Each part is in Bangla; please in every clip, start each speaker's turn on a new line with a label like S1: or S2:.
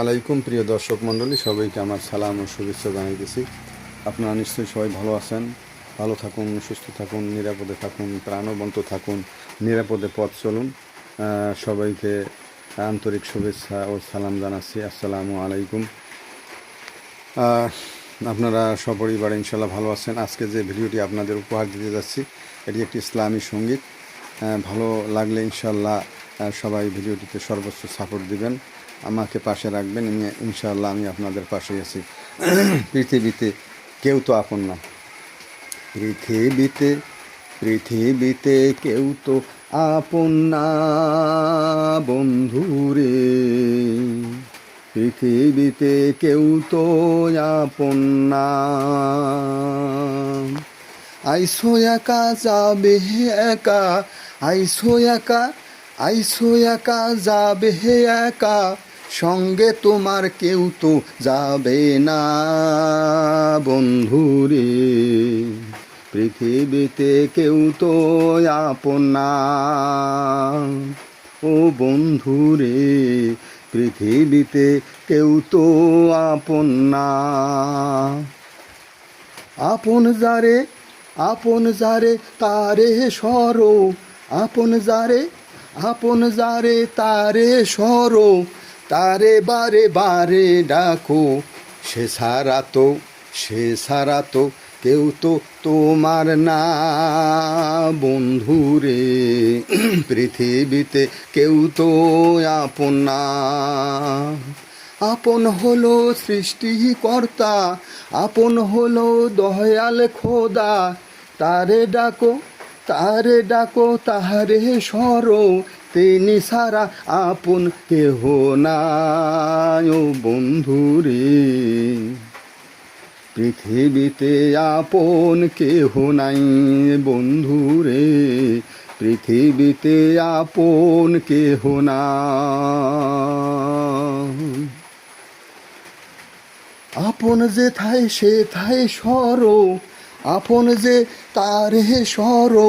S1: আলাইকুম প্রিয় দর্শক মণ্ডলী, সবাইকে আমার সালাম ও শুভেচ্ছা জানাইতেছি। আপনারা নিশ্চয়ই সবাই ভালো আছেন। ভালো থাকুন, সুস্থ থাকুন, নিরাপদে থাকুন, প্রাণবন্ত থাকুন, নিরাপদে পথ চলুন। সবাইকে আন্তরিক শুভেচ্ছা ও সালাম জানাচ্ছি। আসসালামু আলাইকুম। আপনারা সপরিবারে ইনশাল্লাহ ভালো আছেন। আজকে যে ভিডিওটি আপনাদের উপহার দিতে যাচ্ছি, এটি একটি ইসলামী সঙ্গীত। ভালো লাগলে ইনশাল্লাহ সবাই ভিডিওটিতে সর্বোচ্চ সাপোর্ট দিবেন, আমাকে পাশে রাখবেন। ইনশাআল্লাহ আমি আপনাদের পাশেই আছি। পৃথিবীতে কেউ তো আপন না, পৃথিবীতে কেউ তো আপন না বন্ধুরে, পৃথিবীতে কেউ তো আপন না। আইসো একা যাবে একা, আইসো একা যাবে একা, সঙ্গে তোমার কেউ তো যাবে না বন্ধুরে, পৃথিবীতে কেউ তো আপন না। ও বন্ধুরে, পৃথিবীতে কেউ তো আপন না। আপন যারে তারে সরো, আপন যারে তারে সরো, তারে বারে বারে ডাকো, সে ছাড়া তো কেউ তো তোমার না বন্ধুরে, পৃথিবীতে কেউ তো আপন না। আপন হলো সৃষ্টিকর্তা, আপন হলো দয়াল খোদা, তারে ডাকো তাহারে সরো, তিনি সারা আপন কেহ নাই ও বন্ধুরে, পৃথিবীতে আপন কেহ নাই বন্ধুরে, পৃথিবীতে আপন কেহ নাই। আপন যে থাই সে থাই সরো, আপন যে তারে সরো,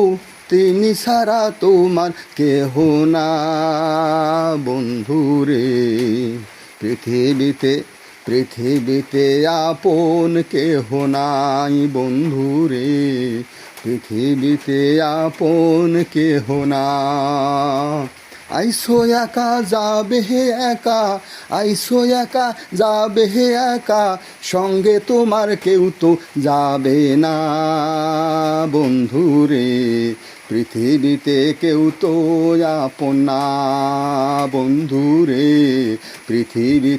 S1: তিনি সারা তোমার কেহ না বন্ধুরে, পৃথিবীতে আপন কেহ নাই বন্ধুরে, পৃথিবীতে আপন কেহ না। আইসো একা যাবে একা, আইসো একা যাবে একা, সঙ্গে তোমার কেউ তো যাবে না বন্ধুরে, পৃথিবীতে কেউ তো আপন না বন্ধুরে, পৃথিবী